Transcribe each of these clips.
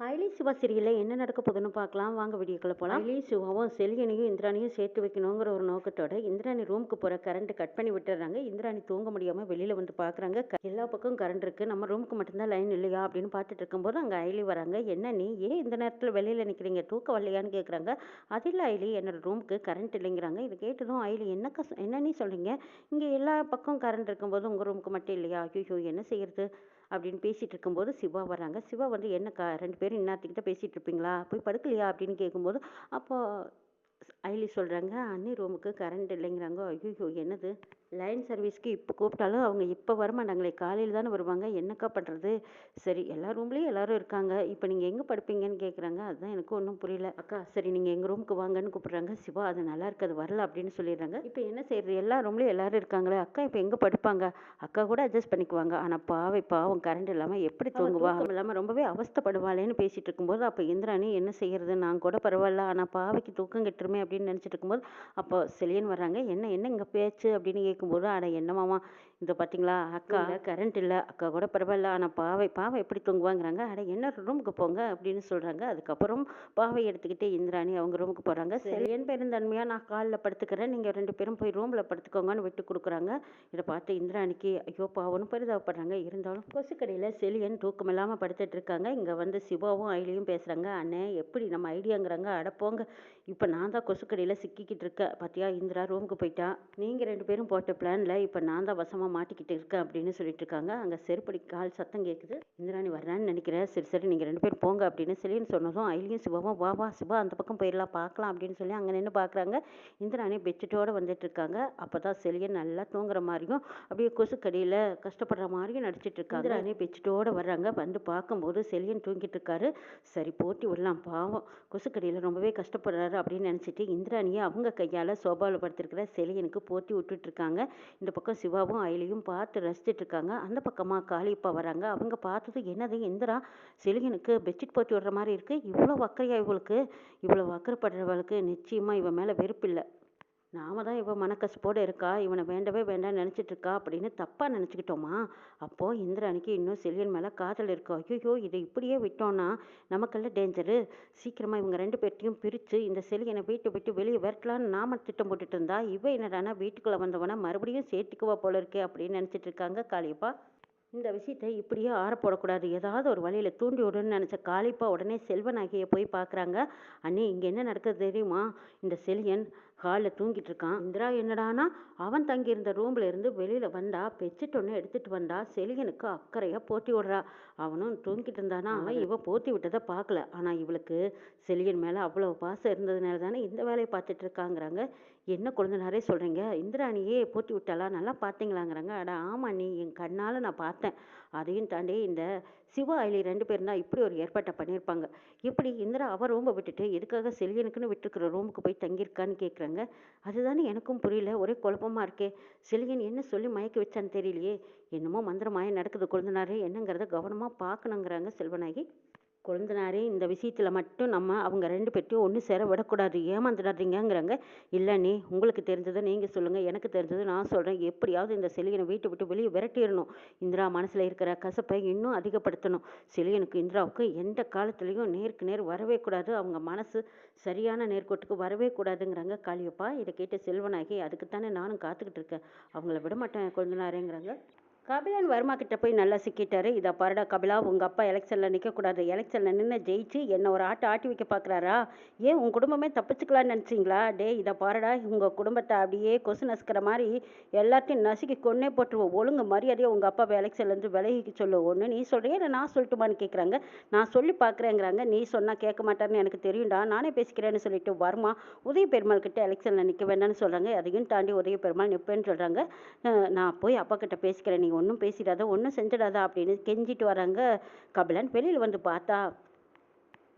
ஐலி சிவா சீரியல்ல என்ன நடக்க போகுதுன்னு பார்க்கலாம். வாங்க வீடியோக்குள்ள போலாம். ஐலி சிவாவும் செலியனையும் இந்திராணியும் சேர்த்து வைக்கணுங்கிற ஒரு நோக்கத்தோட இந்திராணி ரூமுக்கு போற கரண்ட் கட் பண்ணி விட்டுறாங்க. இந்திராணி தூங்க முடியாம வெளியில வந்து பாக்குறாங்க. எல்லா பக்கம் கரண்ட் இருக்கு, நம்ம ரூமுக்கு மட்டும்தான் லைன் இல்லையா அப்படின்னு பார்த்துட்டு இருக்கும்போது அங்க ஐலி வராங்க. என்ன நீ ஏன் இந்த நேரத்துல வெளியில நிக்கிறீங்க, தூக்கம் வரலையான்னு கேக்குறாங்க. அது இல்ல ஐலி, என்னோட ரூமுக்கு கரண்ட் இல்லைங்கிறாங்க. இது கேட்டதும் ஐலி என்ன நீ சொல்றீங்க, இங்க எல்லா பக்கம் கரண்ட் இருக்கும்போது உங்க ரூமுக்கு மட்டும் இல்லையா, ஐயோ என்ன செய்யறது அப்படின்னு பேசிட்டு இருக்கும்போது சிவா வராங்க. சிவா வந்து என்னக்கா 2 பேரும் இன்னாத்துக்கிட்ட பேசிட்டு இருப்பீங்களா, போய் படுக்கலையா அப்படின்னு கேட்கும்போது, அப்போ ஐலி சொல்றாங்க, அண்ணி ரூமுக்கு கரண்ட் இல்லைங்கிறாங்க. ஐயோ என்னது, லைன் சர்வீஸ்க்கு இப்போ கூப்பிட்டாலும் அவங்க இப்போ வரமாட்டாங்களே, காலையில் தானே வருவாங்க, என்னக்கா பண்ணுறது. சரி, எல்லா ரூம்லேயும் எல்லாரும் இருக்காங்க, இப்போ நீங்கள் எங்கே படுப்பீங்கன்னு கேட்குறாங்க. அதுதான் எனக்கு ஒன்றும் புரியல. அக்கா சரி நீங்கள் எங்கள் ரூமுக்கு வாங்கன்னு கூப்பிட்றாங்க. சிவா அது நல்லா இருக்காது, வரல அப்படின்னு சொல்லிடுறாங்க. இப்போ என்ன செய்யறது, எல்லா ரூம்லேயும் எல்லாரும் இருக்காங்களே, அக்கா இப்போ எங்கே படுப்பாங்க, அக்கா கூட அட்ஜஸ்ட் பண்ணிக்குவாங்க. ஆனால் பாவம் கரண்ட் இல்லாமல் எப்படி தூங்குவா, இல்லாமல் ரொம்பவே அவஸ்தைப்படுவாளேன்னு பேசிட்டு இருக்கும்போது, அப்போ இந்திராணி என்ன செய்யறது, நான் கூட பரவாயில்ல, ஆனால் பாவைக்கு தூக்கம் கெட்டுருமே அப்படின்னு நினச்சிட்டு இருக்கும்போது, அப்போ செலியன் வர்றாங்க. என்ன என்ன இங்கே பேச்சு அப்படின்னு கேட்கும்போது, அட என்னமாமா இந்த பார்த்தீங்களா அக்கா கரண்ட் இல்லை, அக்கா கூட பரவாயில்ல, ஆனால் பாவை எப்படி தூங்குவாங்கிறாங்க. அட என்ன ரூமுக்கு போங்க அப்படின்னு சொல்கிறாங்க. அதுக்கப்புறம் பாவை எடுத்துக்கிட்டு இந்திராணி அவங்க ரூமுக்கு போகிறாங்க. செலியன் பெருந்தன்மையாக நான் காலில் படுத்துக்கிறேன், நீங்கள் 2 பேரும் போய் ரூமில் படுத்துக்கோங்கன்னு விட்டு கொடுக்குறாங்க. இதை பார்த்து இந்திராணிக்கு ஐயோ பாவம்னு பரிதாபப்படுறாங்க. இருந்தாலும் கொசுக்கடையில் செலியன் தூக்கம் இல்லாமல் படுத்துட்டு இருக்காங்க. இங்கே வந்து சிவாவும் ஐலியும் பேசுகிறாங்க. அண்ணே எப்படி நம்ம ஐடியாங்கிறாங்க. அடப்போங்க, இப்போ நான் தான் கொசுக்கடியில் சிக்கிக்கிட்டு இருக்கேன் பார்த்தியா, இந்திரா ரூமுக்கு போயிட்டா, நீங்கள் 2 பேரும் போட்ட பிளானில் இப்போ நான் தான் வசமாக மாட்டிக்கிட்டு இருக்கேன் அப்படின்னு சொல்லிட்டு இருக்காங்க. அங்கே செருப்படி கால் சத்தம் கேட்குது. இந்திராணி வர்றான்னு நினைக்கிறேன். சரி சரி நீங்கள் 2 பேரும் போங்க அப்படின்னு செலின்னு சொன்னதும் ஐலியும் சிவாவும் வா வா சிவா அந்த பக்கம் போயிடலாம் பார்க்கலாம் அப்படின்னு சொல்லி அங்கே நின்று பார்க்குறாங்க. இந்திராணி பெட்ஷீட்டோடு வந்துட்டு இருக்காங்க. அப்போ தான் செலியன் நல்லா தூங்குற மாதிரியும் அப்படியே கொசுக்கடியில் கஷ்டப்படுற மாதிரியும் நடிச்சிட்டு இருக்காங்க. இந்திராணி பெட்ஷீட்டோடு வர்றாங்க. வந்து பார்க்கும்போது செலியன் தூங்கிட்டு இருக்காரு. சரி போட்டி விடலாம், பாவம் கொசுக்கடியில் ரொம்பவே கஷ்டப்படுறாரு அப்படின்னு நினச்சிட்டு இந்திராணியை அவங்க கையால் சோபாவில் படுத்திருக்கிற செலியனுக்கு போட்டி விட்டுட்டு இருக்காங்க. இந்த பக்கம் சிவாவும் ஐலியும் பார்த்து ரசிச்சுட்டு இருக்காங்க. அந்த பக்கமாக காளியப்பா வராங்க. அவங்க பார்த்தது என்னது, இந்திரா செலியனுக்கு பெட்ஷீட் போட்டி விடுற மாதிரி இருக்குது, இவ்வளோ அக்கறையா இவளுக்கு, இவ்வளோ அக்கறைப்படுறவளுக்கு நிச்சயமாக இவன் மேலே வெறுப்பு இல்லை, நாம தான் இவன் மனக்கசப்போடு இருக்கா, இவனை வேண்டவே வேண்டாம்னு நினச்சிட்டு இருக்கா அப்படின்னு தப்பாக நினச்சிக்கிட்டோமா. அப்போது இந்திராணிக்கு இன்னும் செலியன் மேலே காதல் இருக்கா. ஐயோ இதை இப்படியே விட்டோன்னா நமக்கெல்லாம் டேஞ்சரு, சீக்கிரமாக இவங்க 2 பேர்த்தையும் பிரித்து இந்த செலியனை வீட்டை விட்டு வெளியே விரட்டலான்னு நாம திட்டம் போட்டுட்டு இருந்தா, இவ என்னடானா வீட்டுக்குள்ளே வந்தவனா மறுபடியும் சேர்த்துக்குவா போல இருக்கே அப்படின்னு நினச்சிட்டு இருக்காங்க காளியப்பா. இந்த விஷயத்தை இப்படியே ஆறப்போடக்கூடாது, ஏதாவது ஒரு வழியில் தூண்டி விடுன்னு நினச்ச காளிப்பா உடனே செல்வநாயகியை போய் பார்க்குறாங்க. அண்ணே இங்கே என்ன நடக்குது தெரியுமா, இந்த செலியன் ஹாலில் தூங்கிட்டு இருக்கான். இந்திரா என்னடானா அவன் தங்கியிருந்த ரூமில் இருந்து வெளியில் வந்தா, பெட்ஷீட் ஒன்று எடுத்துகிட்டு வந்தா, செலியனுக்கு அக்கறையாக போட்டி விடுறா. அவனும் தூங்கிட்டு இருந்தானா, அவன் இவ போத்தி விட்டதை பார்க்கல, ஆனால் இவளுக்கு செலியன் மேலே அவ்வளோ பாசம் இருந்ததுனால தானே இந்த வேலையை பார்த்துட்டு இருக்காங்கிறாங்க. என்ன கொழுந்தனாரே சொல்கிறீங்க, இந்திராணியே போட்டி விட்டாளா, நல்லா பார்த்தீங்களாங்கிறாங்க. அட ஆமா நீ என் கண்ணால் நான் பார்த்தேன். அதையும் தாண்டி இந்த சிவா ஐலி 2 பேரும் தான் இப்படி ஒரு ஏற்பாட்டை பண்ணியிருப்பாங்க. இப்படி இந்திரா அவ ரூமை விட்டுட்டு எதுக்காக செலியனுக்குன்னு விட்டுருக்கிற ரூமுக்கு போய் தங்கியிருக்கான்னு கேட்குறாங்க. அதுதானே எனக்கும் புரியல, ஒரே குழப்பமாக இருக்கே. செலியன் என்ன சொல்லி மயக்க வச்சான்னு தெரியலையே, என்னமோ மந்திரமாயம் நடக்குது கொழுந்தனாரே, என்னங்கிறத கவனமாக பார்க்கணுங்கிறாங்க செல்வநாயகி. கொழுந்தனாரே இந்த விஷயத்தில் மட்டும் நம்ம அவங்க 2 பேர்த்தையும் ஒன்று சேர விடக்கூடாது, ஏமாந்துடாதீங்கங்கிறாங்க. இல்லை நீ உங்களுக்கு தெரிஞ்சதை நீங்கள் சொல்லுங்கள், எனக்கு தெரிஞ்சது நான் சொல்கிறேன். எப்படியாவது இந்த செலியனை வீட்டை விட்டு வெளியே விரட்டிடணும், இந்திரா மனசில் இருக்கிற கசப்பை இன்னும் அதிகப்படுத்தணும். செலியனுக்கு இந்திராவுக்கு எந்த காலத்துலேயும் நேருக்கு நேர் வரவே கூடாது, அவங்க மனசு சரியான நேர்கோட்டுக்கு வரவே கூடாதுங்கிறாங்க காளியப்பா. இதை கேட்டு செல்வனாகி அதுக்குத்தானே நானும் காத்துக்கிட்டு இருக்கேன், அவங்கள விட மாட்டேன் கொழுந்தனாரேங்கிறாங்க. கபிலன் வர்மா கிட்ட போய் நல்லா சிக்கிட்டாரு. இதை பாருடா கபிலா, உங்கள் அப்பா எலெக்ஷனில் நிற்கக்கூடாது, எலெக்ஷனில் நின்று ஜெயிச்சு என்னை ஒரு ஆட்டி வைக்க பார்க்குறாரா, ஏன் உன் குடும்பமே தப்பிச்சுக்கலான்னு நினச்சிங்களா. டே இதை பாருடா, உங்கள் குடும்பத்தை அப்படியே கொசு நசுக்கிற மாதிரி எல்லாத்தையும் நசுக்கி கொன்னே போட்டுருவோம், ஒழுங்கு மரியாதையாக உங்கள் அப்பாவை எலெக்ஷன்லேருந்து விலகிக்க சொல்லு. ஒன்று நீ சொல்கிறியா இல்லை நான் சொல்லட்டுமான்னு கேட்குறாங்க. நான் சொல்லி பார்க்குறேங்கிறாங்க. நீ சொன்னால் கேட்க மாட்டாருன்னு எனக்கு தெரியும்டா, நானே பேசிக்கிறேன்னு சொல்லிட்டு வர்மா உதய பெருமாள் கிட்ட எலெக்ஷனில் நிற்க வேண்டாம்னு சொல்கிறாங்க. அதையும் தாண்டி உதய பெருமாள் நிற்பேன்னு சொல்கிறாங்க. நான் போய் அப்பா கிட்ட பேசிக்கிறேன், நீ ஒன்றும் பேசிடாத, ஒன்றும் செஞ்சிடாதா அப்படின்னு கெஞ்சிட்டு வராங்க கபிலன். வெளியில் வந்து பார்த்தா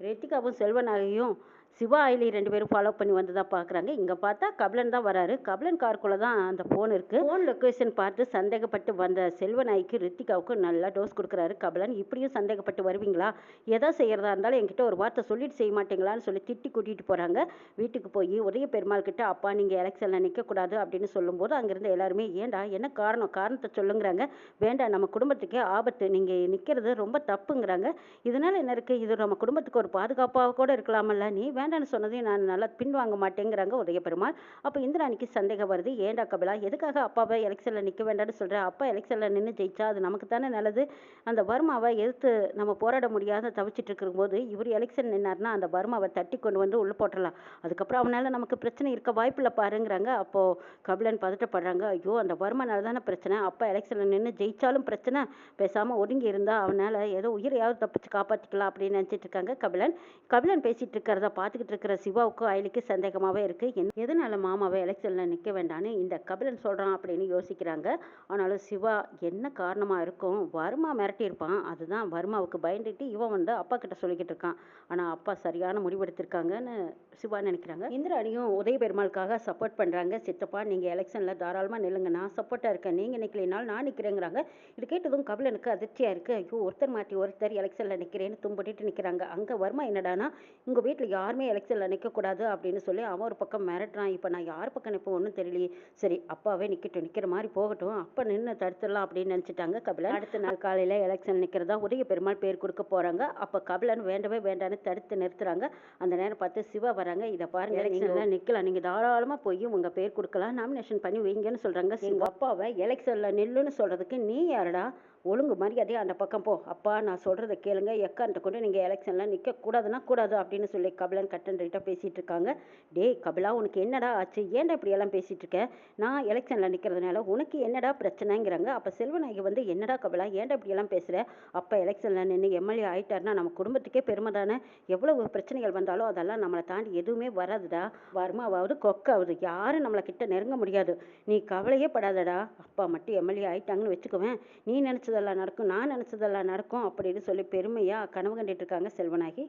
ரெத்திகாவும் செல்வனாகையும் சிவா அயலி 2 பேரும் ஃபாலோ பண்ணி வந்ததா பார்க்குறாங்க. இங்க பார்த்தா கபிலன் தான் வராரு. கபிலன் காருக்குள்ள தான் அந்த ஃபோன் இருக்கு. ஃபோன் லொகேஷன் பார்த்து சந்தேகப்பட்டு வந்த செல்வநாய்க்கு, ரித்திகாவுக்கும் நல்லா டோஸ் குடுக்குறாரு கபிலன். இப்படியும் சந்தேகப்பட்டு வருவீங்களா? எதா செய்யறதா இருந்தாலும் என்கிட்ட ஒரு வார்த்தை சொல்லிட்டு செய்ய மாட்டீங்களான்னு சொல்லி திட்டி கூட்டிட்டு போறாங்க. வீட்டுக்கு போய் உதய பெருமாள் கிட்ட, அப்பா நீங்க எலெக்ஷன்ல நிக்கக்கூடாது அப்படின்னு சொல்லும்போது, அங்கிருந்த எல்லாருமே ஏன்டா என்ன காரணம்? காரணத்த சொல்லுங்கிறாங்க. வேண்டாம் நம்ம குடும்பத்துக்கே ஆபத்து. நீங்க நிக்கிறது ரொம்ப தப்புங்கிறாங்க. இதனால என்ன இருக்கு? இது நம்ம குடும்பத்துக்கு ஒரு பாதுகாப்பாக கூட இருக்கலாமல்ல. நீ வேண்டான்னு சொன்னதையும் நான் நல்லா பின்வாங்க மாட்டேங்கிறாங்க உதய பெருமாள். அப்ப இந்திராணிக்கு சந்தேகம் வருது. ஏன்டா கபிலா, எதுக்காக அப்பாவை எலெக்ஷன்ல நிக்க வேண்டாம்னு சொல்ற? அப்பா எலெக்ஷன்ல நின்னு ஜெயிச்சா அது நமக்கு தானே நல்லது. அந்த வர்மாவை எதிர்த்து நம்ம போராட முடியாத தவிச்சிட்டு இருக்கும்போது இவர் எலெக்ஷன் நின்னாருன்னா அந்த வர்மாவை தட்டி கொண்டு வந்து உள்ள போட்டுடலாம். அதுக்கப்புறம் அவனால நமக்கு பிரச்சனை இருக்க வாய்ப்பில்ல பாருங்கிறாங்க. அப்போ கபிலன் பதட்டப்படுறாங்க. ஐயோ அந்த வர்மனால தானே பிரச்சனை. அப்பா எலெக்ஷன்ல நின்று ஜெயிச்சாலும் பிரச்சனை. பேசாம ஒதுங்கி இருந்தா அவனால ஏதோ உயிரையாவது தப்பிச்சு காப்பாத்திக்கலாம் அப்படின்னு நினைச்சிட்டு இருக்காங்க கபிலன். கபிலன் பேசிட்டு இருக்கிறத பார்த்துக்கிட்டு இருக்கிற சிவாவுக்கும் அயலிக்கு சந்தேகமாவே இருக்கு. எதனால மாமாவை எலெக்ஷன்ல நிக்க வேண்டான்னு இந்த கபிலன் சொல்றான் அப்படின்னு யோசிக்கிறாங்க. ஆனாலும் சிவா என்ன காரணமா இருக்கும்? வர்மா மிரட்டி இருப்பான். அதுதான் வர்மாவுக்கு பயந்துட்டு இவன் வந்து அப்பா கிட்ட சொல்லிக்கிட்டு இருக்கான். ஆனா அப்பா சரியான முடிவெடுத்திருக்காங்கன்னு சிவா நினைக்கிறாங்க. இந்திராணியும் உதய பெருமாளுக்காக சப்போர்ட் பண்றாங்க. சித்தப்பா நீங்க எலெக்ஷன்ல தாராளமா நில்லுங்க, நான் சப்போர்ட்டா இருக்கேன், நீங்க நிக்கலைனாலும் நான் நிக்கிறேங்கிறாங்க. இது கேட்டதும் கபிலனுக்கு அதிர்ச்சியா இருக்கு. ஐயோ ஒருத்தர் மாட்டி ஒருத்தர் எலெக்ஷன்ல நிக்கிறேன்னு தும்பிட்டு நிக்கிறாங்க. அங்க வர்மா என்னடானா, உங்க வீட்டுல யாருமே எலெக்ஷன்ல நிக்க கூடாது அப்படின்னு சொல்லி அவன் ஒரு பக்கம் மிரட்டுறான். இப்ப நான் யார் பக்கம் நிப்ப ஒன்றும் தெரியலையே. சரி அப்பாவே நிக்கட்டும், நிக்கிற மாதிரி போகட்டும், அப்ப நின்று தடுத்துடலாம் அப்படின்னு நினைச்சிட்டாங்க கபிலன். அடுத்த நாள் காலையில எலெக்ஷன் நிக்கிறதா உதய பெருமாள் பேர் கொடுக்க போறாங்க. அப்ப கபிலன் வேண்டவே வேண்டான்னு தடுத்து நிறுத்துறாங்க. அந்த நேரம் பார்த்து சிவா வராங்க. இதை பாருங்க, எலெக்ஷன்ல நிக்கலாம், நீங்க தாராளமா போய் உங்க பேர் கொடுக்கலாம், நாமினேஷன் பண்ணி வைங்கன்னு சொல்றாங்க. எங்க அப்பாவை எலெக்ஷன்ல நில்லுன்னு சொல்றதுக்கு நீ யாருடா? ஒழுங்கு மரியாதையா அந்த பக்கம் போ. அப்பா நான் சொல்றதை கேளுங்க, எக்காரத்தை கொண்டு நீங்க எலெக்ஷன்ல நிக்க கூடாதுன்னா கூடாது அப்படின்னு சொல்லி கபிலன் கட்டன் ரைட்டா பேசிட்டு இருக்காங்க. டேய் கபிலா உனக்கு என்னடா ஆச்சு? ஏன்டா இப்படி எல்லாம் பேசிட்டு இருக்க? நான் எலெக்ஷன்ல நிக்கிறதுனால உனக்கு என்னடா பிரச்சனைங்கிறாங்க. அப்ப செல்வநாயகி வந்து என்னடா கபிலா ஏன்டா இப்படி எல்லாம் பேசுற? அப்பா எலெக்ஷன்ல நின்று எம்எல்ஏ ஆயிட்டாருன்னா நம்ம குடும்பத்துக்கே பெருமை தானே. எவ்வளவு பிரச்சனைகள் வந்தாலும் அதெல்லாம் நம்மளை தாண்டி எதுவுமே வராதுடா. வர்மாவாவது கொக்காவது யாரும் நம்மளை கிட்ட நெருங்க முடியாது. நீ கவலையே படாதடா. அப்பா மட்டும் எம்எல்ஏ ஆயிட்டாங்கன்னு வச்சுக்குவேன், நீ நினைச்சதெல்லாம் நடக்கும், நான் நினைச்சதெல்லாம் நடக்கும் அப்படின்னு சொல்லி பெருமையா கனவு கண்டுட்டு இருக்காங்க செல்வநாயகி.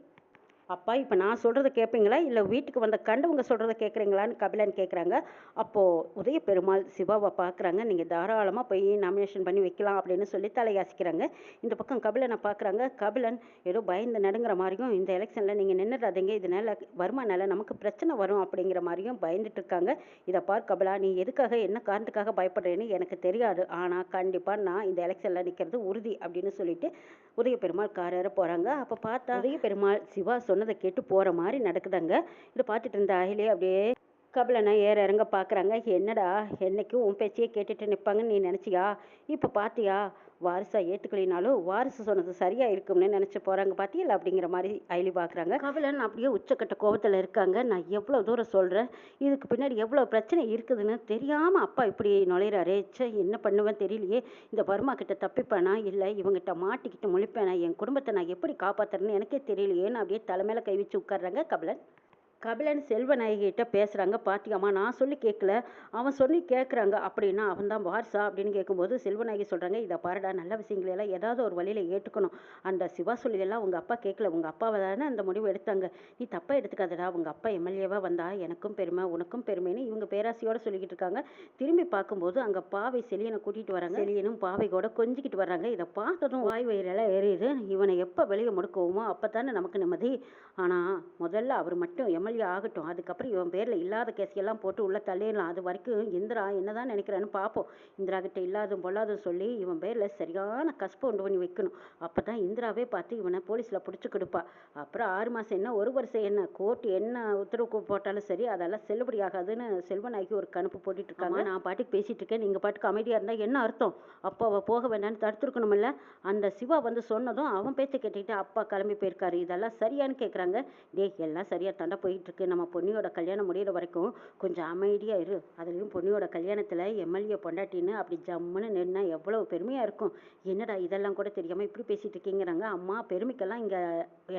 அப்பா இப்போ நான் சொல்கிறத கேட்பீங்களா, இல்லை வீட்டுக்கு வந்த கண்டவங்க சொல்கிறத கேட்குறீங்களான்னு கபிலன் கேட்குறாங்க. அப்போது உதய பெருமாள் சிவாவை பார்க்குறாங்க. நீங்கள் தாராளமாக போய் நாமினேஷன் பண்ணி வைக்கலாம் அப்படின்னு சொல்லி தலையாசிக்கிறாங்க. இந்த பக்கம் கபிலனை பார்க்குறாங்க. கபிலன் ஏதோ பயந்து நடுங்கிற மாதிரியும், இந்த எலெக்ஷனில் நீங்கள் நின்றுடாதீங்க, இதனால வருமானால நமக்கு பிரச்சனை வரும் அப்படிங்கிற மாதிரியும் பயந்துட்டு இருக்காங்க. இதை பார் கபிலா, நீ எதுக்காக என்ன காரணத்துக்காக பயப்படுறேன்னு எனக்கு தெரியாது, ஆனால் கண்டிப்பாக நான் இந்த எலெக்ஷனில் நிற்கிறது உறுதி அப்படின்னு சொல்லிட்டு உதய பெருமாள் காரேற போகிறாங்க. அப்போ பார்த்தா உதய பெருமாள் சிவா சொன்னதை கேட்டு போகிற மாதிரி நடக்குதாங்க. இதை பார்த்துட்டு இருந்த அகிலே அப்படியே கபிலனை ஏற இறங்க பார்க்குறாங்க. என்னடா என்னைக்கும் உன் பேச்சையே கேட்டுட்டு நிற்பாங்கன்னு நீ நினச்சியா? இப்போ பார்த்தியா, வாரிசா ஏற்றுக்கலினாலும் வாரிசு சொன்னது சரியா இருக்கும்னு நினச்சி போகிறாங்க பார்த்தியல அப்படிங்கிற மாதிரி அயலி பார்க்குறாங்க. கபிலன் அப்படியே உச்சக்கட்ட கோபத்தில் இருக்காங்க. நான் எவ்வளோ தூரம் சொல்கிறேன், இதுக்கு பின்னாடி எவ்வளோ பிரச்சனை இருக்குதுன்னு தெரியாமல் அப்பா இப்படி நுழையிறாரே. சே என்ன பண்ணுவேன் தெரியலையே. இந்த வர்மா கிட்ட தப்பிப்பேனா இல்லை இவங்கிட்ட மாட்டிக்கிட்டு முழிப்பேனா? என் குடும்பத்தை நான் எப்படி காப்பாற்றுறேன்னு எனக்கே தெரியலையேன்னு அப்படியே தலைமையில கை வச்சு உட்கார்றாங்க கபிலன். கபிலன் செல்வநாயகிட்ட பேசுகிறாங்க. பாத்தியாம்மா நான் சொல்லி கேட்கல, அவன் சொல்லி கேட்குறாங்க, அப்படின்னா அவன் தான் வாரிசா அப்படின்னு கேட்கும்போது செல்வநாயகி சொல்கிறாங்க, இதை பாருடா, நல்ல விஷயங்களெல்லாம் ஏதாவது ஒரு வழியில் ஏற்றுக்கணும். அந்த சிவா சொல்லியெல்லாம் உங்கள் அப்பா கேட்கல, உங்கள் அப்பாவை தானே அந்த முடிவு எடுத்தாங்க. நீ தப்பாக எடுத்துக்காதடா. உங்கள் அப்பா எம்எல்ஏவாக வந்தா எனக்கும் பெருமை உனக்கும் பெருமைன்னு இவங்க பேராசையோடு சொல்லிக்கிட்டு இருக்காங்க. திரும்பி பார்க்கும்போது அங்கே பாவை செலியனை கூட்டிகிட்டு வராங்க. செலியனும் பாவை கூட கொஞ்சிக்கிட்டு வர்றாங்க. இதை பார்த்ததும் வாய் வயிறெல்லாம் எரியுது. இவனை எப்போ வெளியே முடுக்குவோமோ அப்போ தானே நமக்கு நிம்மதி. ஆனால் முதல்ல அவர் மட்டும் எம்எல்ஏ ஆகட்டும், அதுக்கப்புறம் இவன் பேரில் இல்லாத கேஸையெல்லாம் போட்டு உள்ளே தள்ளிடலாம். அது வரைக்கும் இந்திரா என்னதான் நினைக்கிறான்னு பார்ப்போம். இந்திரா கிட்ட இல்லாதும் பொல்லாதும் சொல்லி இவன் பேரில் சரியான கஷ்டம் உண்டு பண்ணி வைக்கணும். அப்போ தான் இந்திராவே பார்த்து இவனை போலீஸில் பிடிச்சி கொடுப்பா. அப்புறம் 6 மாதம் என்ன, ஒரு வருஷம் என்ன, கோர்ட்டு என்ன உத்தரவு போட்டாலும் சரி அதெல்லாம் செல்லுபடி ஆகாதுன்னு செல்வநாயகி ஒரு கணுப்பு போட்டுட்டு இருக்காங்க. நான் பாட்டுக்கு பேசிட்டு இருக்கேன், நீங்கள் பாட்டுக்கு அமைதியாக இருந்தால் என்ன அர்த்தம்? அப்போ அவள் போக வேண்டான்னு தடுத்துருக்கணுமில்ல. அந்த சிவா வந்து சொன்னதும் அவன் பேச்சை கேட்டுக்கிட்டு அப்பா கிளம்பி போயிருக்காரு. இதெல்லாம் சரியான்னு கேட்குறாங்க. எல்லாம் சரியா தாண்டா போயிட்டு இருக்கு. நம்ம பொன்னியோட கல்யாணம் முடிகிற வரைக்கும் கொஞ்சம் அமைதியா இரு. அதுலயும் பொன்னியோட கல்யாணத்துல எம்எல்ஏ பொண்டாட்டின்னு அப்படி ஜம்முன்னு நின்னா எவ்வளவு பெருமையா இருக்கும். என்னடா இதெல்லாம் கூட தெரியாம இப்படி பேசிட்டு இருக்கீங்கிறாங்க. அம்மா பெருமைக்கெல்லாம் இங்க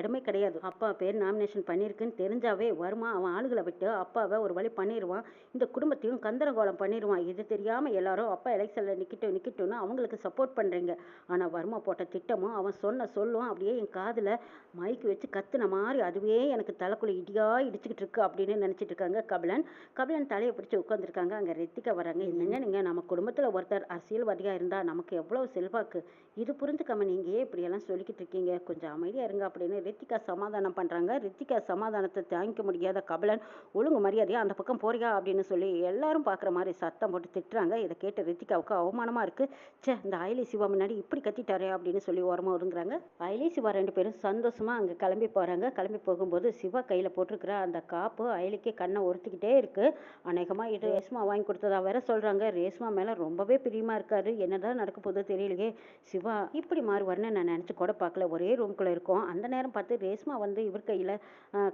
இடமே கிடையாது. அப்பா பேர் நாமினேஷன் பண்ணியிருக்குன்னு தெரிஞ்சாவே வருமா அவன் ஆளுகளை விட்டு அப்பாவை ஒரு வழி பண்ணிடுவான், இந்த குடும்பத்தையும் கந்தரகோலம் பண்ணிடுவான். இது தெரியாம எல்லாரும் அப்பா எலெக்ஷன்ல நிக்கட்டும்னு அவங்களுக்கு சப்போர்ட் பண்றீங்க. ஆனா வர்மா போட்ட திட்டமும் அவன் சொன்ன சொல்லும் அப்படியே என் காதுல மைக்கு வச்சு கத்துன மாதிரி அதுவே எனக்கு தலைக்குள்ள இடியா இடிச்சுக்கிட்டு இருக்கு அப்படின்னு நினச்சிட்டு இருக்காங்க கபிலன். கபிலன் தலையை பிடிச்சி உட்காந்துருக்காங்க. அங்கே ரித்திகா வராங்க. என்னங்க நீங்கள் நம்ம குடும்பத்தில் ஒருத்தர் அரசியல்வாதியாக இருந்தால் நமக்கு எவ்வளோ செல்வாக்கு, இது புரிஞ்சுக்காம நீங்கள் ஏன் இப்படியெல்லாம் சொல்லிக்கிட்டு இருக்கீங்க, கொஞ்சம் அமைதியாக இருங்க அப்படின்னு ரித்திகா சமாதானம் பண்ணுறாங்க. ரித்திகா சமாதானத்தை தாங்கிக்க முடியாத கபிலன் ஒழுங்கு மரியாதையாக அந்த பக்கம் போறியா அப்படின்னு சொல்லி எல்லாரும் பார்க்குற மாதிரி சத்தம் போட்டு திட்டுறாங்க. இதை கேட்ட ரித்திகாவுக்கு அவமானமாக இருக்குது. சே, இந்த அயலி சிவா முன்னாடி இப்படி கத்திட்டாரே அப்படின்னு சொல்லி ஓரமாக ஒதுங்குறாங்க. அயலி சிவா 2 பேரும் சந்தோஷமாக அங்கே கிளம்பி போகிறாங்க. கிளம்பி போகும்போது சிவா கையில் போட்டிருக்கிற அந்த காப்பு அயலிக்கு கண்ணை உறுத்திக்கிட்டே இருக்குது. அநேகமாக இது ரேஷ்மா வாங்கி கொடுத்ததா வேற சொல்கிறாங்க. ரேஷ்மா மேலே ரொம்பவே பிரியமாக இருக்காரு. என்னதான் நடக்க போதோ தெரியலையே. சிவா இப்படி மாறுவார்னு நான் நினச்சி கூட பார்க்கல. ஒரே ரூம்குள்ளே இருக்கோம். அந்த நேரம் பார்த்து ரேஷ்மா வந்து இவர் கையில்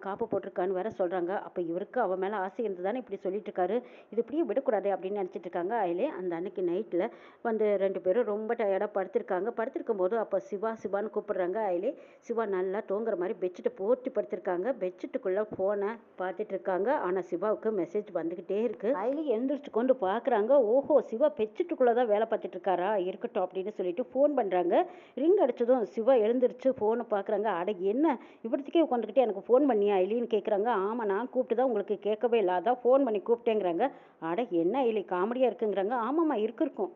காப்பு போட்டிருக்கான்னு வேற சொல்கிறாங்க. அப்போ இவருக்கு அவன் மேலே ஆசை இருந்து தானே இப்படி சொல்லிட்டு இருக்காரு. இது இப்படியே விடக்கூடாது அப்படின்னு நினச்சிட்டு இருக்காங்க. அயலே அந்த அன்னைக்கு நைட்டில் வந்து 2 பேரும் ரொம்ப டயர்டாக படுத்திருக்காங்க. படுத்திருக்கும் போது அப்போ சிவா சிவான்னு கூப்பிடுறாங்க. அயலே சிவா நல்லா தூங்குற மாதிரி பெட்ஷீட்டை போட்டு படுத்திருக்காங்க. பெட்ஷீட்டுக்குள்ளே ஃபோனை பார்த்துட்டு இருக்காங்க. ஆனால் சிவாவுக்கு மெசேஜ் வந்துக்கிட்டே இருக்கு. அயலி எழுந்திரிச்சு கொண்டு பார்க்குறாங்க. ஓஹோ, சிவா பெட்ஷீட்டுக்குள்ளே தான் வேலை பார்த்துட்டு இருக்காரா, இருக்கட்டும் அப்படின்னு சொல்லிட்டு ஃபோன் பண்ணுறாங்க. ரிங் அடிச்சதும் சிவா எழுந்திரிச்சு ஃபோனை பார்க்குறாங்க. அட என்ன இவ்வளோத்துக்கே உட்காந்துக்கிட்டே எனக்கு ஃபோன் பண்ணியா அயலின்னு கேட்குறாங்க. ஆமாம், நான் கூப்பிட்டு தான் உங்களுக்கு கேட்கவே இல்லை, அதான் ஃபோன் பண்ணி கூப்பிட்டேங்கிறாங்க. அட என்ன அயலி காமெடியாக இருக்குங்கிறாங்க. ஆமாம்மா இருக்கும்.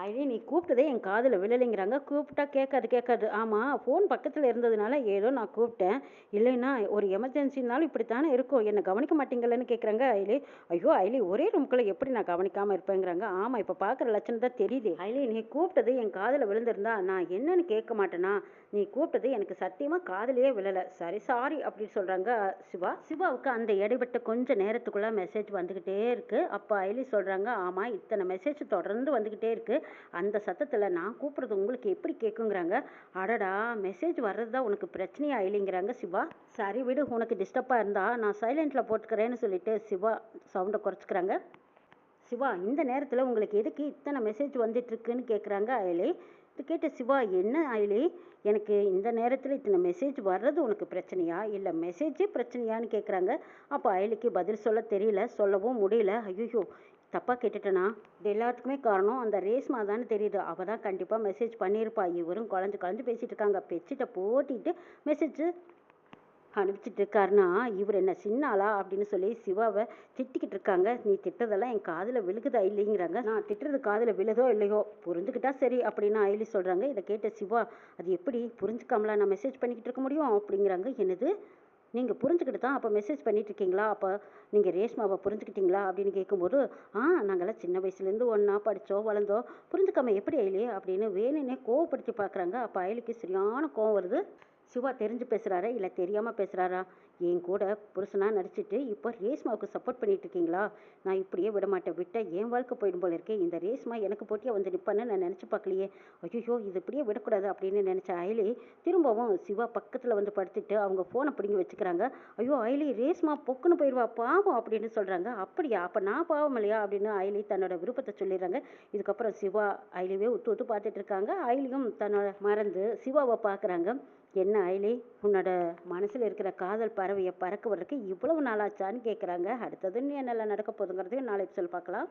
அயலி நீ கூப்பிட்டதே என் காதில் விழலைங்கிறாங்க. கூப்பிட்டா கேட்காது. ஆமாம், ஃபோன் பக்கத்தில் இருந்ததுனால ஏதோ நான் கூப்பிட்டேன், இல்லைன்னா ஒரு எமர்ஜென்சினாலும் இப்படித்தானே இருக்கும், என்னை கவனிக்க மாட்டீங்களன்னு கேட்குறாங்க. அயலி ஐயோ அயலி ஒரே ரூம்குள்ளே எப்படி நான் கவனிக்காமல் இருப்பேங்கிறாங்க. ஆமாம், இப்போ பார்க்குற லட்சணம் தான் தெரியுது. அயலி நீ கூப்பிட்டது என் காதில் விழுந்திருந்தா நான் என்னன்னு கேட்க மாட்டேனா, நீ கூப்பிட்டது எனக்கு சத்தியமாக காதிலேயே விழலை, சரி சாரி அப்படின்னு சொல்கிறாங்க சிவா. சிவாவுக்கு அந்த இடைப்பட்ட கொஞ்சம் நேரத்துக்குள்ளே மெசேஜ் வந்துக்கிட்டே இருக்குது. அப்போ அயலி சொல்கிறாங்க, ஆமாம் இத்தனை மெசேஜ் தொடர்ந்து வந்துக்கிட்டே இருக்குது, அந்த சத்தத்தில் நான் கூப்பிட்றது உங்களுக்கு எப்படி கேட்குங்கிறாங்க. அடடா, மெசேஜ் வர்றது தான் உனக்கு பிரச்சனையா இல்லைங்கிறாங்க சிவா. சரி விடு, உனக்கு டிஸ்டர்பாக இருந்தால் நான் சைலண்டில் போட்டுக்கிறேன்னு சொல்லிட்டு சிவா சவுண்டை குறைச்சிக்கிறாங்க. சிவா இந்த நேரத்தில் உங்களுக்கு எதுக்கு இத்தனை மெசேஜ் வந்துட்டுருக்குன்னு கேட்குறாங்க அயலி. இது கேட்ட சிவா என்ன அயலி, எனக்கு இந்த நேரத்தில் இத்தனை மெசேஜ் வர்றது உனக்கு பிரச்சனையா இல்லை மெசேஜே பிரச்சனையான்னு கேட்குறாங்க. அப்போ அயலிக்கு பதில் சொல்ல தெரியல, சொல்லவும் முடியல. ஐயோ தப்பாக கேட்டுட்டேனா, இது எல்லாத்துக்குமே காரணம் அந்த ரேஷ்மா தானே தெரியுது, அவள் தான் கண்டிப்பாக மெசேஜ் பண்ணியிருப்பா. இவரும் குழஞ்சு பேசிகிட்டு இருக்காங்க. பெட்ஷீட்டை போட்டிட்டு மெசேஜ் அனுப்பிச்சிட்டு இருக்காருன்னா இவர் என்ன சின்ன ஆளா அப்படின்னு சொல்லி சிவாவை திட்டிக்கிட்டு இருக்காங்க. நீ திட்டதெல்லாம் என் காதில் விழுகுதா இல்லைங்கிறாங்க. நான் திட்டுறது காதில் விழுதோ இல்லையோ புரிஞ்சுக்கிட்டா சரி அப்படின்னு அயலி சொல்கிறாங்க. இதை கேட்ட சிவா, அது எப்படி புரிஞ்சுக்காமலா நான் மெசேஜ் பண்ணிக்கிட்டு இருக்க முடியும் அப்படிங்கிறாங்க. என்னது, நீங்கள் புரிஞ்சுக்கிட்டு தான் அப்போ மெசேஜ் பண்ணிட்டு இருக்கீங்களா, அப்போ நீங்கள் ரேஷ்மாவை புரிஞ்சுக்கிட்டீங்களா அப்படின்னு கேட்கும்போது, நாங்கள்லாம் சின்ன வயசுலேருந்து ஒன்றா படித்தோம் வளர்ந்தோம், புரிஞ்சுக்காம எப்படி அயலி அப்படின்னு வேணுன்னே கோவப்படுத்தி பார்க்குறாங்க. அப்போ அயலிக்கு சரியான கோவம் வருது. சிவா தெரிஞ்சு பேசுகிறாரா இல்லை தெரியாமல் பேசுகிறாரா, என் கூட புருஷனாக நடிச்சிட்டு இப்போ ரேஷ்மாவுக்கு சப்போர்ட் பண்ணிட்டு இருக்கீங்களா, நான் இப்படியே விட மாட்டேன், விட்டால் என் வாழ்க்கை போயிடும் போல இருக்கே, இந்த ரேஷ்மா எனக்கு போட்டியாக வந்து நிற்பான்னு நான் நினச்சி பார்க்கலையே, ஐயோ இது இப்படியே விடக்கூடாது அப்படின்னு நினச்ச அயலி திரும்பவும் சிவா பக்கத்தில் வந்து படுத்துட்டு அவங்க ஃபோனை பிடிங்கி வச்சுக்கிறாங்க. ஐயோ அயலி ரேஷ்மா பொக்குன்னு போயிடுவா பாவம் அப்படின்னு சொல்கிறாங்க. அப்படியா, அப்போ நான் பாவம் இல்லையா அப்படின்னு அயலி தன்னோட விருப்பத்தை சொல்லிடுறாங்க. இதுக்கப்புறம் சிவா அயலிவே உத்து பார்த்துட்டு இருக்காங்க. அயலியும் தன்னோட மறந்து சிவாவை பார்க்குறாங்க. என்ன அயலி, உன்னோட மனசில் இருக்கிற காதல் பறவையை பறக்க விடுறதுக்கு இவ்வளவு நாளாச்சான்னு கேட்குறாங்க. அடுத்தது என்னெல்லாம் நடக்க போதுங்கிறதையும் நாளைக்கு சொல்லி பார்க்கலாம்.